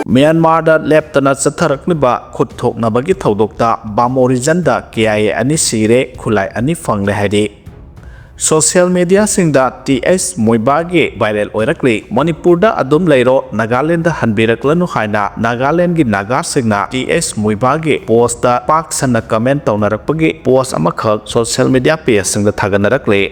Myanmar leptana chatharakliba khutthoknabagi thodokta Bamo region da KIA ani sire khulai ani fangle haidi social media singda TS Muivah gi viral oirakli Manipur da adum leiro Nagaland da hanbiraklanu haina Nagaland gi naga singna TS Muivah gi post da pak sanna comment tawnarakpagi post amakhak social media page singda thaganarakli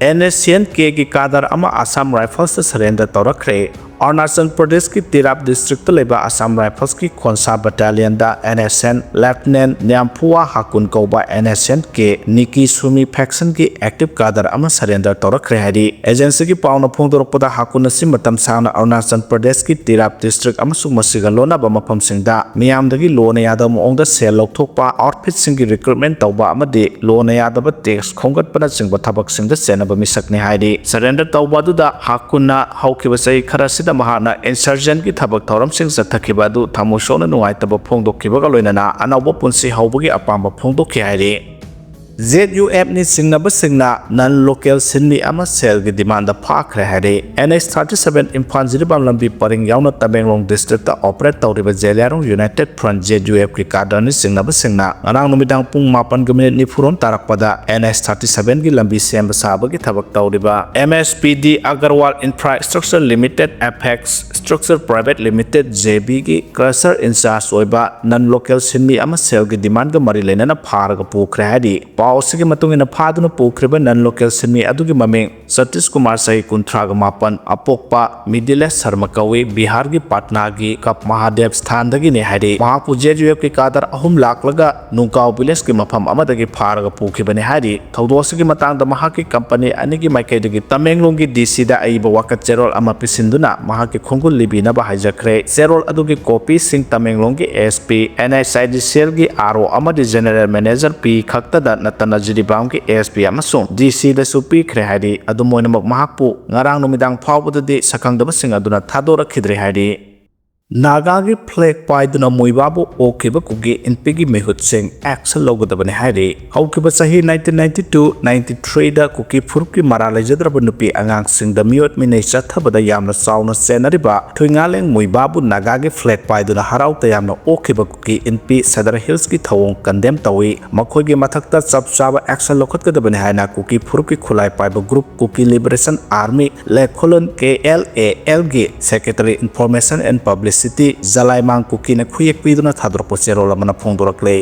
NSCN ki kadar ama Assam Rifles surrender tawrakhre Arunachal Pradesh ki Tirap district leba Assam Rifles ki Khonsa battalion da NSCN Lieutenant Nyamphua Hakun Kauba NSCN ke Niki Sumi faction ki active kadar ama surrender tawrakhre hari agency ki pauna phongdorokpada Hakun asi matam sangna Arunachal Pradesh ki Tirap district amasung masiga lona ba mafam singda miyamdagi lona yada moongda sel lokthokpa outfit singi recruitment tawba amadi lona yada ba tax khongatpana singba thabak singda senaba misakni hari surrender tawba duda Hakunna haukiba sai khara mahana insurgent ki thabak thoram sing sathakiba du thamusona nuaitaba phongdokkibaga loinana anawba punsi haubagi apamba phongdokki hairi ZUF ni singnaba singna non local sinni ama sel gi demand phakhre hairi NS37 Imphal Jiribam lambi paring yauna Tamenglong district ta operate tawriba Jeliarong United Front ZUF ki kadani singnaba singna anang numidang pung 8 ni furon tarakpada NS37 gi lambi semba sabagi thabak tawriba MSPD Agarwal Infrastructure Limited Apex Structure Private Limited JB gi crusher in charge oiba non local sinni ama sel gi demand ga mari lenana pharaga pukhre hairi Pausigi matungina phaduna pukriba non local sinmi adugi maming Satish Kumar Sahi Kuntraga Mapan Apokpa Midile Sarma Kawi Bihar gi Patna gi Kap Mahadev Sthandagi ne hari Mahapu ZUF ki kadar ahum laklaga Nungkaw village ki mafam amadagi pharaga pukriba ne hari Thodosigi matangda mahaki company anigi maikaidagi Tamenglong gi DC da aiba wakat zerol ama pisinduna mahaki khongul libina ba hijakhre zerol adugi copy sing Tamenglong gi SP NSIDCL gi RO amadi general manager P khakta da Natana Jiribam ki ASP amasung DC da supi khre hari adumoina mak mahakpu ngarang numidang phawbudadi sakangdaba sing aduna thadora khidre hari Naga gi flag paiduna Muivah bu okiba kugi NP mehut sing action logadabane hari haukiba sahi 1992-93 da kuki furki marale jadraba nupi angang sing da miot minei chathabada yamna sauna senariba thuingaleng Muivah bu Naga gi flag paiduna harauta yamna okiba kuki NP Sadar Hills ki thawong condemn tawi makhoi gi mathakta chapchaba action lokhatgadabane haina kuki furki khulai paiba group Kuki Liberation Army lekholon KLAL gi Secretary Information and Publicity Zalai Mang Kuki na khuyek piduna thadropo zerol amana phongdorakle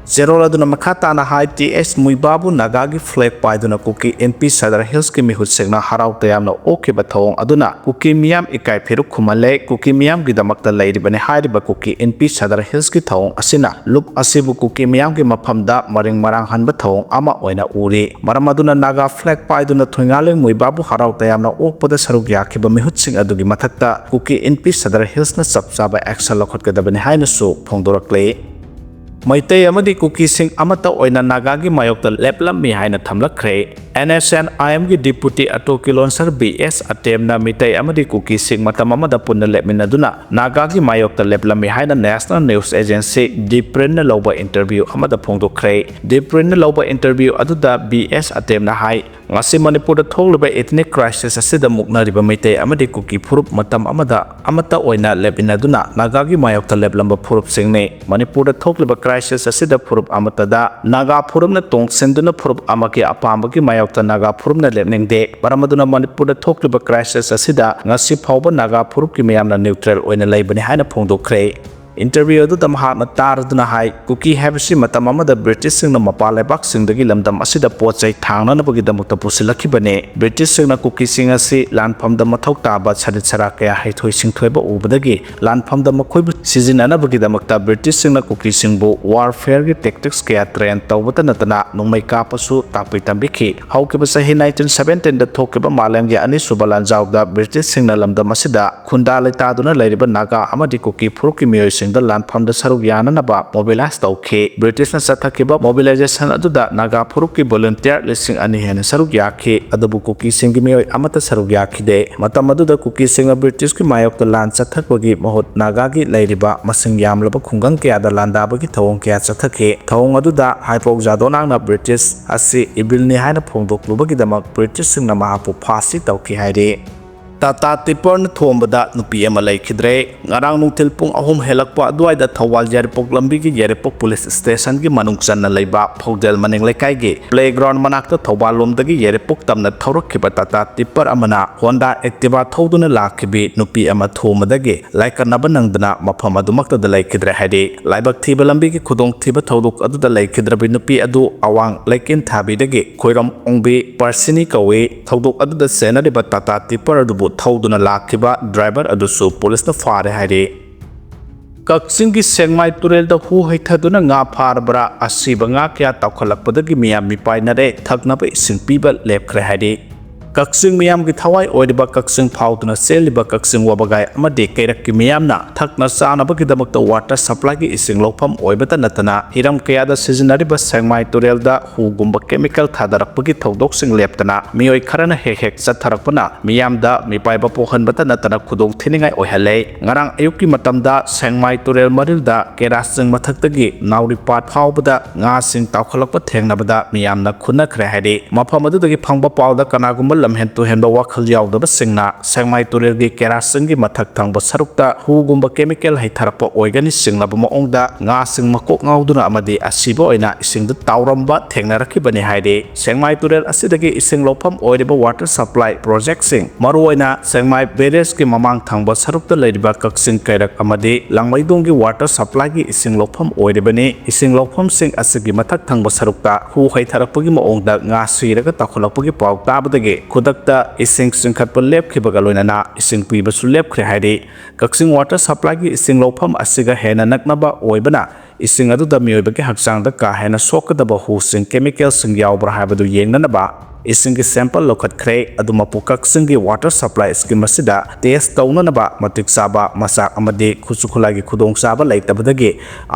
zerol aduna makhata na hai TS Muivah bu Naga gi flag paiduna Kuki NP Sadar Hills ki mihut segna harauta yamna okiba thawong aduna Kuki miyam ikai pheruk khumale Kuki miyam gi damakta leiribane hairiba Kuki NP Sadar Hills ki thawong asina lup asibu Kuki miyam gi maphamda maring marang hanba thawong ama oina uri maram aduna Naga flag paiduna thuingaleng Muivah bu harauta yamna okpada saruk yakhiba mihut sing adugi mathakta Kuki NP Sadar Hills na chapchaba action lokhatgadabane haina su phongdorakle Maitei amadi Kuki sing amata oina Naga gi mayokta leplammi haina thamlakre NSN IM gi deputy atoki launcher BS atemna Mitei amadi Kuki sing matam amada punna lepminaduna Naga gi mayokta leplammi haina National News Agency Dipren na loba interview amada phongdokre Dipren na loba interview aduda BS atemna hai ngasi Manipur da tholiba ethnic crisis asida muknariba Mitei amadi Kuki phurup matam amata oina lepminaduna Naga gi mayokta leplamba phurup singne Manipur da tholiba crisis asida phurup amatada Naga phurup na tongsenduna phurup amaki apambagi mayokta Naga phurup na lepningde baramaduna Manipur da tholiba crisis asida ngasi phawba Naga phurup ki mayamna neutral oina leibani haina phongdokre Interview adu tamahakna taraduna hai Kuki habisi matam amada British singna mapa lebak singdagi lamdam asida pochai thangnanabagi damakta pusilakibane British singna Kuki sing asi lanphamda mathau taba chadit sara kaya haithoi singthoiba ubadagi lanphamda makhoibu sizinanabagi damakta British singna Kuki singbu warfare gi tactics kaya train tawbata natana nungmai kapasu takpi tambiki haukiba sahi 1917 da thokiba malemgi ani subalan jawda British singna lamdam asida khunda leitaduna leiriba Naga amadi Kuki phuruki miyoi the land from the Sarugiana Naba mobilized okay British na Satakiba mobilization aduda Naga Puruki volunteer listing Anihan Sarugiaki Adabu Kuki Singimi Amata Sarugiaki de Matamadu the Kuki singer British Kimayok the land Satakagi Mohot Nagagi Ladyba Masing Yamlaba Kunganki Ada Landabagi Tawong Kia Satake Tawong Aduda Hypog Jadonang British Asi Ibilni Hana Pondok Lubagi Damak British Sing Namahapu Pasi Tauki Haide Tata tipper na thombada nupi ama laikhidre ngarang nungthil pung ahum helakpa aduaida Thawal Yaripok lambi gi Yaripok police station gi manungchan na leiba Phaudel maning lekai gi playground manakta Thawal lomdagi Yaripok tamna thaurakhiba Tata tipper amana Honda Activa thoduna lakhibi nupi ama thomadagi laikanaba nangdana mafam adumakta da laikhidre haidi laibak thiba lambi gi khudong thiba thoduk aduda laikhidrabi nupi adu awang laikin thabidagi khoiram ongbi Parsini kawe thoduk aduda senariba Tata tipper adu Thauduna lakhiba driver adusu police na fare haide Kaksin gi Sengmai Turel da hu haithaduna nga pharbra asiba nga kya tawkhalakpadagi miyam mipainare thaknaba ising piba lepkhre haide Kaksin miyam gi thawai oidiba kaksin phauduna seliba kaksin wabagai amade kairak ki miyamna thakna sanaba gi damakta water supply gi ising lopham oibata natana hiram kayada seasonariba Sengmai Turel da hu gumba chemical thadarakpagi thodok sing leptana mioi kharana hek chatharakpana miyamda mipaiba pohanbata natana khudong thiningai oihalei ngarang ayuki matamda Sengmai Turel marilda kerasing mathaktagi nauri pat phawbada nga sing tawkhalakpa thengnabada miyamna khunnakhre haide mafam adudagi phangba pawda kanagumba lamhen to henba wakhal yaudaba singna Sengmai Turel gi kerasing gi mathak thangba sarukta hu gumba chemical haitharapa oigani singlaba maongda nga sing makok ngauduna amadi asiba oina isingda tawramba thengnarakibani haide Sengmai Turel asidagi ising lopham oiriba water supply project sing maruoina Sengmai barrage gi mamang thangba sarukta leiriba kaksing kairak amadi langmaidong gi water supply gi ising lopham oiribani ising lopham sing asigi mathak thangba sarukta hu haitharapagi maongda nga suiraga takholapagi paw tabadagi khudakta ising singkhatpa lepkhibaga loinana ising pibasu lepkhre haide Kaksin water supply gi ising lopham asiga hena naknaba oibana ising aduda mioibagi hakchangda ka hena sokadaba hu sing chemical sing yaubra habadu yengnanaba ising gi sample lokhatkre adumapu Kaksin gi water supply scheme asida test taunanaba matik saba masak amade khusukhulagi khudong saba laitabadagi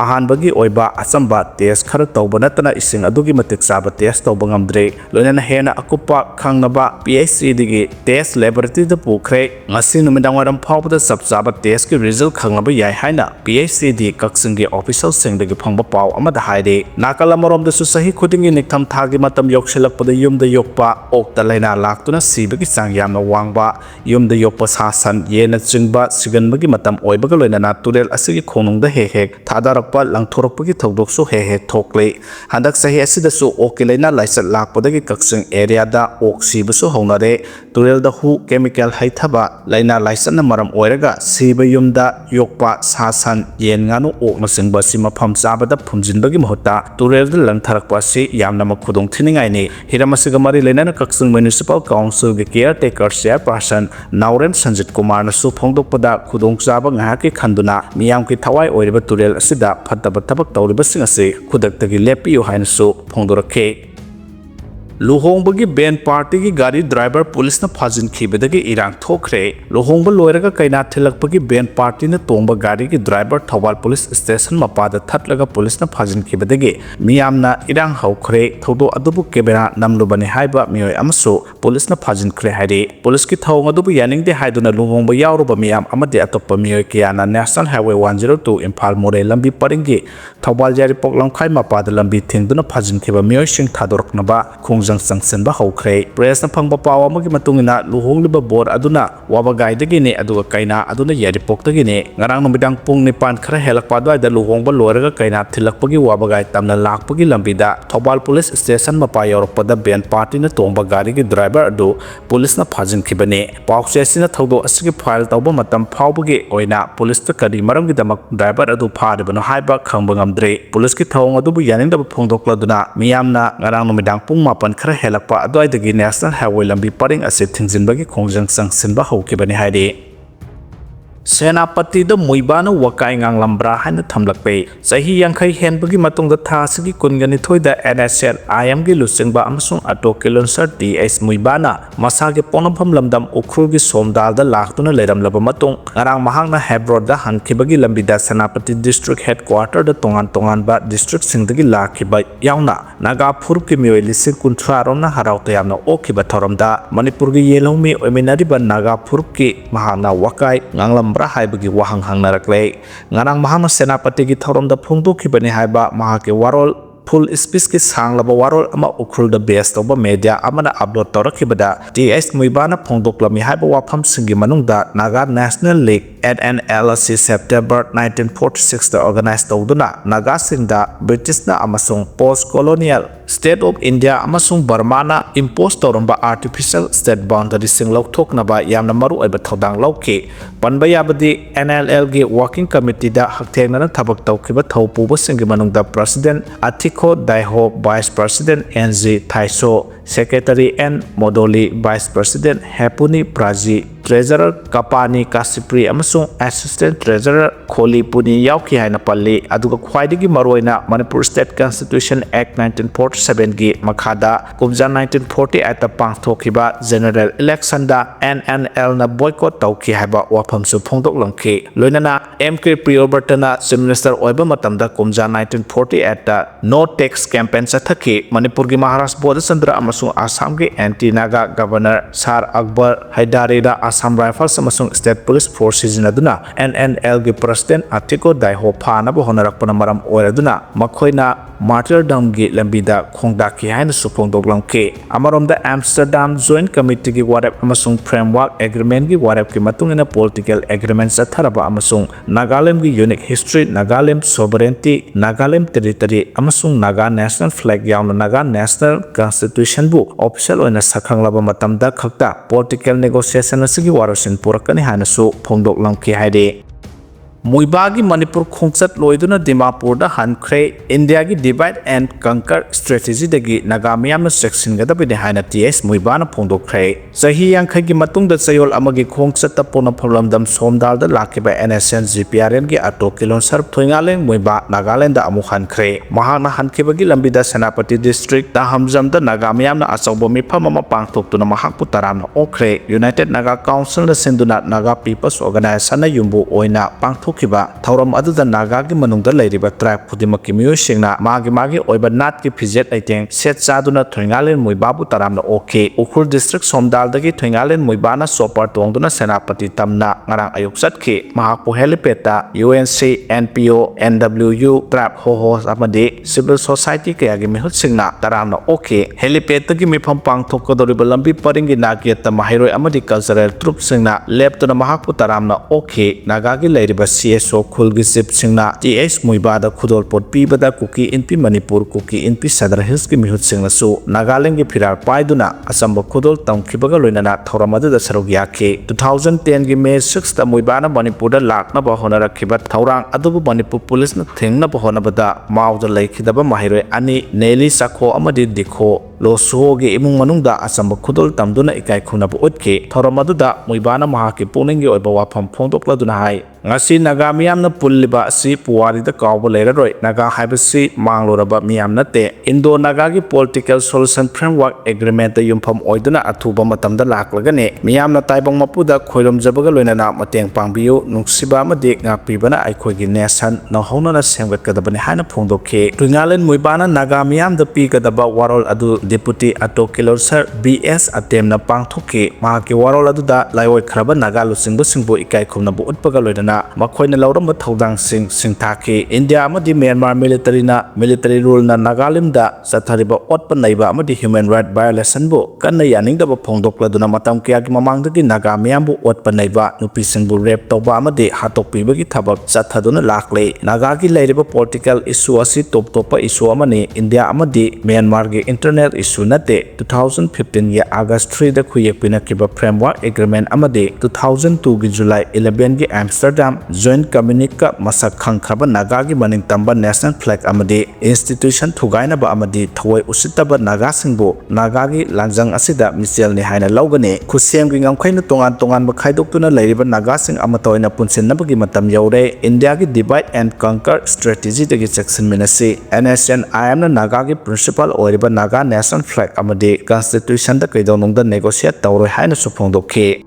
ahanbagi oiba achamba test khara tawbanatana ising adugi matik saba test tawbangamdre loinana hena akupa khangnaba PhD digi test laboratory da pukhre ngasi numidangwaram phawbada sabsaba test gi result khangnaba yai haina PhD Kaksin gi official singdagi phangba paw amada haide nakalamorom da su sahi khudingi niktham thagi matam yokselakpada yumda yokpa okta laina laktuna sibagi sang yamna wangba yumda yokpa sasan yena chingba siganbagi matam oibaga loinana Turel asigi khonungda hek thadarakpa langthorakpagi thodoksu hek thokle handak sahi asidasu okki laina laisat lakpadagi Kaksin area da ok sibasu haunare Turel da hu chemical haithaba laina laisatna maram oiraga siba yumda yokpa sasan yen nganu okna singba sima pham chabada phumjinbagi mahutta Turel da langtharakpa si yamna makhudong thiningai ni hiramasiga mari Lenana Kaksin Municipal Council gi caretaker chairperson Nauren Sanjit Kumar na su phongdokpada khudong chaba ngahaki khanduna miyam ki thawai oiriba Turel asida phataba thabak tawriba sing ase khudaktagi lepiyo haina su phongdorakhe Luhongbagi band party gi gari driver police na phajin khibadagi irang thokre luhongba loiraga kaina thilakpagi band party na tongba gari gi driver Thawal police station mapada thatlaga police na phajin khibadagi miyamna irang haukhre thodo adubu kebera namlubani haiba mioi amso police na phajin khre haide police ki thawng adubu yaning de haiduna luhongba yawruba miyam amade atoppa mioi kiyana National Highway 102 Imphal More lambi paringi Thawal Yaripok lamkhai mapada lambi thingduna phajin khiba mioi sing thadorknaba khongjang sangsenba haukhre press na phangba pawa magi matungina luhongliba bor aduna wabagai dagini aduga kaina aduna Yaripok dagini ngarang numidang pung nipan khara helakpa dai da luhongba loiraga kaina thilakpagi wabagai tamna lakpagi lambida Thawal police station mapa yorokpada band party na tongba gari gi driver adu police na phajin khibani pawche sina thodo asigi file tawba matam phawbagi oina police ta kari maramgi damak driver adu phadibano haiba khangba ngamdre police ki thawng adu bu yaning da phongdokladuna miyamna ngarang numidang pung mapan khara helakpa adwaidagi National Highway lambi paring ase thingjinbagi khongjang sangsinba haukibani haide Senapati da Muivah na wakai ngang lambra haina thamlakpe sahi yangkhai henbagi matungda thasigi kungani thoida NSCN IM gi lusingba amasung auto kilonser TS Muivah na masage ponampham lamdam ukhru gi somdal da laktuna leiramlaba matung ngarang mahangna Hebron da hankibagi lambida Senapati district headquarter da tongan ba district singdagi lakhiba yauna naga phurup ki mioi lising kunthra romna harauta yamna okhiba thoramda Manipur gi yelomi oiminariba naga phurup ki mahangna wakai nganglam haibagi wahang hangnarakle ngarang mahama Senapati gi thorom da phungdokibani haiba mahake warol full speech ki sanglaba warol ama ukhul da base toba media amana upload torakibada TS Muivah na phongdoklami haiba wafam singi manungda Naga National League NNLC September 1946 da organize tawduna Naga singda British na amasung post-colonial State of India amasung Burma na impose tawramba artificial state boundary sing lauthoknaba yamna maru aiba thodang lauki panba yabadi NLL gi working committee da hakthengna thabak tawkiba thawpuba singi manungda President Atiko Daiho, Vice President NZ Thaiso, Secretary N Modoli, Vice President Hepuni Praji, Treasurer Kapani Kasipri amasung Assistant Treasurer Kholi Puni yauki haina palli aduga khwaidigi maroina Manipur State Constitution Act 1947 gi makhada kumja 1948 ta pangthokiba general election da NNL na boycott tawki haiba wafam su phongdok langki loinana MK Priyobertana Chief Minister oiba matamda kumja 1948 ta no tax campaign chathaki Manipur gi Maharashtra Board Chandra amasung Assam gi anti Naga Governor Sar Akbar Haidari da Assam Rifles amasung State Police Forces naduna NNL gi President Atiko Daiho phana bo honarakpana maram oiraduna makhoina martyrdom gi lambida khongdaki haina supongdok lamke amaromda Amsterdam Joint Committee gi warap amasung framework agreement gi warap ki matungina political agreement satharaba amasung Nagaland gi unique history Nagaland sovereignty Nagaland territory amasung Naga national flag yauna Naga national constitution book official oina sakhanglaba matamda khakta political negotiation asigi warasin purakani hanasu phongdok lamki haide Muivah gi Manipur khongchat loiduna Dimapur da hankre India gi divide and conquer strategy dagi Naga miyamna section gada bide haina TS Muivah na phongdokre sahi yankhai gi matung da chayol amagi khongchat ta pona pholamdam somdal da lakiba NSCN GPRN gi ato kilon sarp thoingaleng Muivah Nagaland da amu hankre mahana hankiba gi lambi da Senapati district da hamjam da Naga miyamna achawbo mifam ama pangthoktuna mahakpu taramna okre United Naga Council da senduna Naga People's Organization na yumbu oina pangthok kiba thauram aduda Naga gi manungda leiriba tribe khudimaki miyo singna magi oiba nat ki phijet aiteng set chaduna thoingalen Muivah bu taramna oke Ukhul district somdal dagi thoingalen Muivah na sopar tongduna Senapati tamna ngarang ayuk satki mahakpu helipad ta UNC NPO NWU tribe hohos amadi civil society kaya gi mihut singna taramna oke helipad dagi mifam pangthokkodoriba lambi paringi nagiat ta mahiroi amadi cultural troop singna leptuna mahakpu taramna oke Naga gi leiriba CSO Khulgi Sip Singna TS Muivah da Khudol Pot Pibada Kuki Inpi Manipur Kuki Inpi Sadar Hills ki mihut singna su Nagaland gi phirar paiduna asamba Khudol tamkibaga loinana thauramadu da sarug yake 2010 gi May 6 ta Muivah na Manipur da lakna ba honarakhiba thaurang adubu Manipur police na thengna ba honabada mauda laikhidaba mahiroi ani Neli Sakho amadi Dikho Losuho gi imung manungda asamba Khudol tamduna ikai khunaba utke thauramadu da Muivah na mahaki puningi oiba wafam phongdokladuna hai ngasi Naga miyamna pulliba asi puwari da kawba leiraroi Naga haibasi mangloraba miyamna te Indo Naga gi political solution framework agreement da yumpham oiduna athuba matamda laklagane miyamna taibang mapuda khoiromjabaga loinana mateng pangbiyu nungsiba amadi ngakpibana aikhoigi nation nahonana semgatkadabani haina phongdokhe Twingalen Muivah na Naga miyamda pigadaba warol adu deputy atokilor sir BS atemna pangthoke mahaki warol aduda laioi khraba Naga lusingbo singbo ikai khumnabu utpaga loinana makhoina lauramba thodang singthaki India amadi Myanmar military rule na Nagaland da sathariba otpa naiba amadi human right violation bu kanna yaningdaba phongdokladuna matam kya gi mamangdagi Naga miyambu otpa naiba nupi singbu rape tawba amadi hatokpibagi thabak sathaduna lakle Naga gi leiriba political issue asi topa issue amani India amadi Myanmar gi internal issue nate 2015 ya August 3 da khuyekpina kiba framework agreement amadi 2002 gi July 11 gi Amsterdam Joint Communique masak khangkhaba Naga gi maning tamba national flag amadi institution thugaina ba amadi thawai usitaba Naga singbo Naga gi lanjang asida michel ni haina lawgani khusem gi ngamkhaina tongan ba khaidoktuna leiriba Naga sing amatoina punsinnabagi matam yaure India gi divide and conquer strategy dagi section minasi NSCN na Naga gi principal oiriba Naga national flag amadi constitution da kaidonungda negotiate tawroi haina suphongdokhe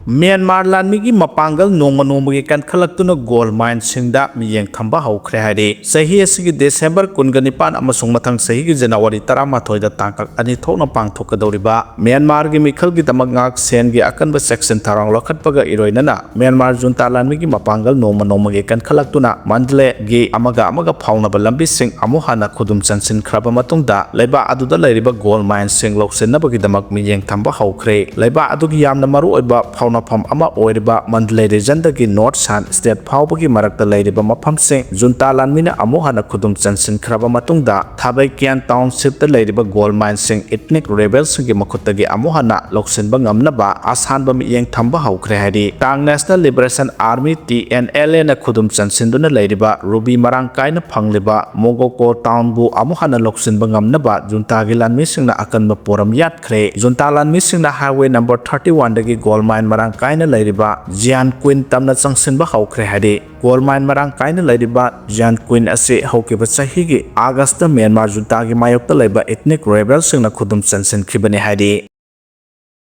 Myanmar lanmigi mapangal nongma kankhalaktuna gold mine singda miyeng thamba haukhre haidi sahi asigi December 19 amasung mathang sahi gi January 13 da tangkak ani thokna pangthokadoriba Myanmar gi mikhal gi damak ngak sen gi akanba section tharang lokhatpaga iroinana Myanmar junta lanmigi mapangal nongma kankhalaktuna mandle gi amaga phauna lambi sing amu hana khudum chansin khraba matungda laiba aduda lairiba gold mine sing loksenabagi damak miyeng thamba haukhre laiba adugi yamna maru oiba phauna pham ama oiriba mandle region dagi North San State phawbagi marakta lairiba mafam sing junta lanmina amu hana khudum chansin khraba matungda Thabai Kian Township ta lairiba gold mine sing ethnic rebels gi makhutagi amu hana loksenba ngamnaba asanba miyeng thamba haukhre haidi Tang National Liberation Army TNLA na khudum chansinduna lairiba Ruby marang kaina phangliba Mogoko town bu amu hana loksenba ngamnaba junta gi lanmi singna akanba poram yatkre junta lanmi singna highway number 31 dagi gold mine marang kaina lairiba Jian Queen tamna changsinba haukhre haidi gold mine marang kaina lairiba Jian Queen ase haukiba chahi gi August Myanmar junta gi mayokta laiba ethnic rebels singna khudum chansin khibani haidi